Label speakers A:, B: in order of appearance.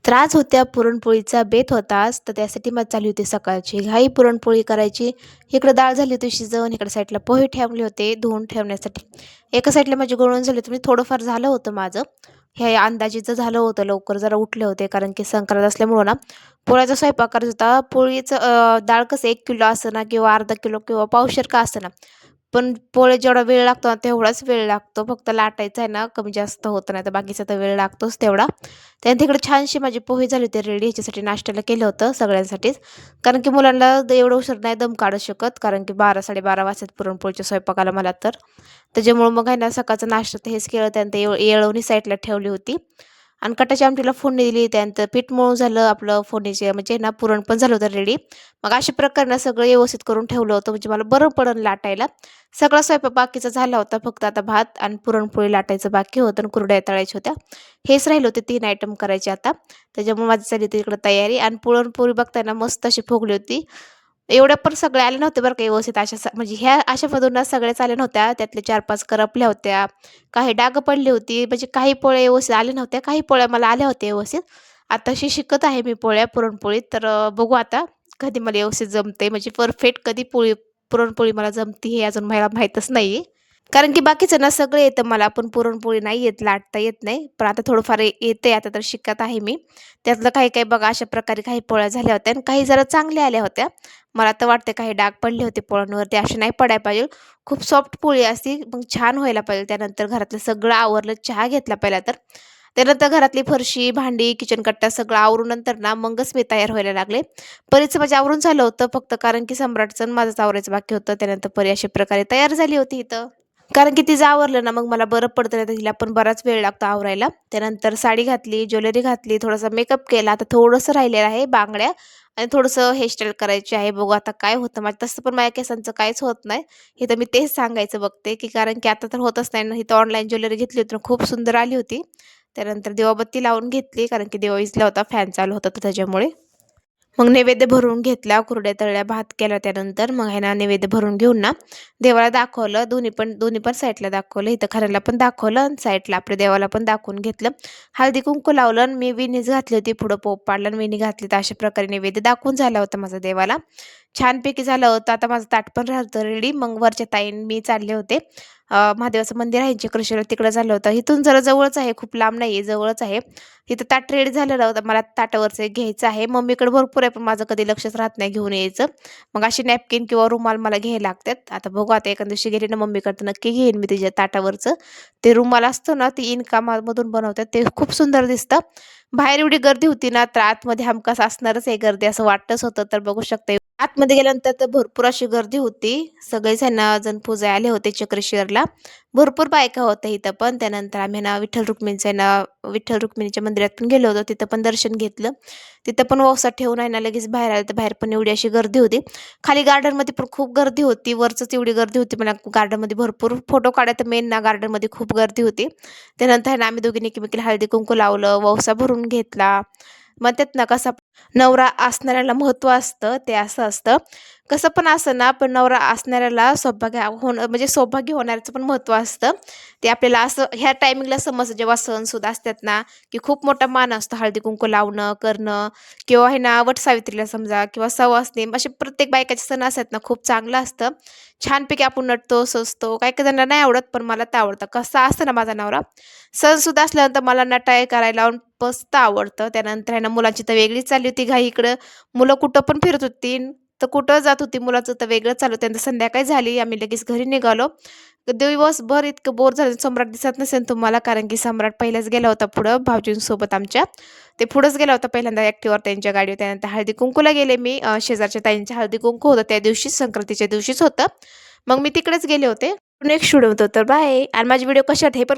A: तर आज होत्या पुरणपोळीचा बेत होता आज, तर त्यासाठी मग चालली होती सकाळची घाई पुरणपोळी करायची. इकडं डाळ झाली होती शिजवून, इकडे साईडला पोहे ठेवले होते धुवून ठेवण्यासाठी. एका साईडला माझी गळून झाली होती, म्हणजे थोडंफार झालं होतं माझं. हे अंदाजीचं झालं होतं, लवकर जरा उठले होते कारण की संक्रांत असल्यामुळं ना पोळ्याचा स्वयंपाक करायचा होता. पोळीचं डाळ कसं 1 किलो असं ना किंवा अर्धा किलो किंवा पावशेर का असं ना, पण पोळ्यात जेवढा वेळ लागतो ना तेवढाच वेळ लागतो. फक्त लाटायचं आहे ना कमी जास्त होतं, नाही तर बाकीचा तर वेळ लागतोच तेवढा. त्यानंतर तिकडे छानशी माझी पोहे झाले होते रेडी. ह्याच्यासाठी नाश्त्याला केलं होतं सगळ्यांसाठीच. कारण की मुलांना एवढं उशीर नाही दम काढू शकत, कारण की 12-12:30 वाजतात पुरणपोळीच्या स्वयंपाकाला मला तर. त्याच्यामुळं मग आहे ना सकाळचा नाश्ता तर हेच केलं. त्यानंतर येळवणी साईडला ठेवली होती आणि कटाच्या आमटीला फोडणी दिली. त्यानंतर पीठ मळून झालं आपलं फोडणीचे, म्हणजे ना पुरण पण झालं होतं रेडी. मग अशा प्रकारे ना सगळं व्यवस्थित करून ठेवलं होतं, म्हणजे मला बरं पडेल लाटायला. सगळा स्वयंपाक बाकीचा झाला होता. फक्त आता भात आणि पुरणपोळी लाटायचं बाकी होतं आणि कुरडया तळायच्या होत्या. हेच राहिले होते 3 आयटम करायचे आता. त्याच्यामुळे माझी चालली होती इकडं तयारी आणि पुरणपोळी बघताना मस्त अशी फुगली होती. एवढ्या पण सगळ्या आल्या नव्हत्या बरं का व्यवस्थित अशा म्हणजे ह्या अशामधून ना सगळ्याच आल्या नव्हत्या. त्यातले 4-5 करपल्या होत्या. काही डाग पडली होती. म्हणजे काही पोळ्या व्यवस्थित आल्या नव्हत्या. काही पोळ्या मला आल्या होत्या व्यवस्थित. आताशी शिकत आहे मी पोळ्या पुरणपोळीत. तर बघू आता कधी मला व्यवस्थित जमते. म्हणजे परफेक्ट कधी पुरणपोळी मला जमते हे अजून मला माहीतच नाहीये. कारण की बाकीचं ना सगळं येतं मला, पण पुरणपोळी नाही येत, लाटता येत नाही. पण आता थोडंफार येतंय, आता तर शिकत आहे मी. त्यातलं काही-काही बघा अशा प्रकारे काही पोळ्या झाल्या होत्या आणि काही जरा चांगल्या आल्या होत्या. मला तर वाटतं काही डाग पडले होते पोळ्यांवरती, असे नाही पडायला पाहिजे. खूप सॉफ्ट पोळी असती, मग छान व्हायला पाहिजे. त्यानंतर घरातलं सगळं आवरलं, चहा घेतला पहिला तर. त्यानंतर घरातली फरशी, भांडी, किचन कट्टा सगळं आवरून नंतर ना मगच मी तयार व्हायला लागले. परीचं माझं आवरून झालं होतं फक्त, कारण की सम्राटचं आणि माझंच आवरायचं बाकी होतं. त्यानंतर परी अशा प्रकारे तयार झाली होती इथं. कारण की तिचं आवरलं ना मग मला बरं पडतं, नाहीतर तिला पण बराच वेळ लागतो आवरायला. त्यानंतर साडी घातली, ज्वेलरी घातली, थोडासा मेकअप केला. आता थोडंसं राहिलेलं आहे बांगड्या आणि थोडंसं हेअरस्टाईल करायची आहे. बघू आता काय होतं माझं. तसं पण माझ्या केसांचं काहीच होत नाही. इथं मी तेच सांगायचं बघते, की कारण की आता तर होतच नाही ना. इथं ऑनलाईन ज्वेलरी घेतली होती ना, खूप सुंदर आली होती. त्यानंतर दिवाबत्ती लावून घेतली, कारण की दिवा विझला होता, फॅन चालू होता तर त्याच्यामुळे. मग नैवेद्य भरून घेतला, कुरड्या तळल्या, भात केला त्यानंतर. मग आहे ना नैवेद्य भरून घेऊन ना देवाला दाखवलं. दोन्ही पण साईडला दाखवलं. इथं खऱ्याला पण दाखवलं आणि साईडला आपल्या देवाला पण दाखवून घेतलं. हळदी-कुंकू लावलं आणि मी वेणीच घातली होती. पुढं पोप पाडलं आणि वेणी घातली. तर अशा प्रकारे नैवेद्य दाखवून झाला होता माझा देवाला. छानपैकी झालं होतं. आता माझं ताट पण राहतं रेडी. मग वरच्या ताई मी चालले होते. महादेवाचं मंदिर आहे चक्रेश्वरला, तिकडं झालं होतं. इथून जरा जवळच आहे, खूप लांब नाहीये, जवळच आहे. तिथं ताट रेडी झालेलं होतं. मला ताटावरचं घ्यायचं आहे. मम्मीकडे भरपूर आहे, पण माझं कधी लक्षच राहत नाही घेऊन यायचं. मग अशी नॅपकिन किंवा रुमाल मला घ्यायला लागतात. आता बघू, आता एका दिवशी गेली ना मम्मीकडे तर नक्की घेईन मी तिच्या ताटावरचं. ते रुमाल असतो ना, ते इनकामामधून बनवतात. ते खूप सुंदर दिसतं. बाहेर एवढी गर्दी होती ना, तर आतमध्ये हमखास असणारच आहे गर्दी असं वाटतच होतं. तर बघू शकता आतमध्ये गेल्यानंतर तर भरपूर अशी गर्दी होती. सगळेच आहे ना जण पूजायला आले होते चक्रेश्वरला. भरपूर बायका होत्या इथं पण. त्यानंतर आम्ही ना विठ्ठल रुक्मिणीचं आहे ना, विठ्ठल रुक्मिणीच्या मंदिरात पण गेलो होतो. तिथं पण दर्शन घेतलं. तिथं पण वौसा ठेवून आहे ना लगेच बाहेर आले, तर बाहेर पण एवढी अशी गर्दी होती. खाली गार्डनमध्ये पण खूप गर्दी होती. वरचंच एवढी गर्दी होती, पण गार्डनमध्ये भरपूर फोटो काढायला तर मेन ना गार्डनमध्ये खूप गर्दी होती. त्यानंतर आहे ना आम्ही दोघींनी एकमेकीला हळदी-कुंकू लावलं, वौसा भरून घेतला. म्हणतात ना कसा नवरा असणाऱ्याला महत्त्व असतं, ते असं असतं. कसं पण असं ना, पण नवरा असणाऱ्याला सौभाग्य होणं म्हणजे सौभाग्य होण्याचं पण महत्त्व असतं. ते आपल्याला असं ह्या टायमिंगला समजतं, जेव्हा सणसुद असतात ना, की खूप मोठा मान असतो हळदी-कुंकू लावणं, करणं किंवा आहे ना वटसावित्रीला समजा किंवा सवासणी, असे प्रत्येक बायकाचे सण असतात ना, खूप चांगलं असतं. छानपैकी आपण नटतो, सजतो. काही-काही जणांना नाही आवडत, पण मला तर आवडतं. कसा असतं ना माझा नवरा, सणसुद असल्यानंतर मला नटाई करायला मस्त आवडतं. त्यानंतर आहे ना मुलांची तर वेगळीच चालली होती घाई इकडं. मुलं कुठं पण फिरत होती, तर कुठं जात होती. मुलाचं तर वेगळंच चालू होतं. संध्याकाळी झाली, आम्ही लगेच घरी निघालो. दिवसभर इतकं बोर झालं. सम्राट दिसत नसेल तुम्हाला, कारण की सम्राट पहिलाच गेला होता पुढं भाऊजींसोबत आमच्या. ते पुढंच गेला होता पहिल्यांदा ॲक्टिवावर त्यांच्या गाडीवर. त्यानंतर हळदी-कुंकूला गेले मी. शेजारच्या ताईंच्या हळदी-कुंकू होतं त्या दिवशीच, संक्रांतीच्या दिवशीच होतं. मग मी तिकडेच गेले होते. नेक्स्ट व्हिडिओ होतो. तर बाय. आणि माझे व्हिडिओ कसे वाटले हे पण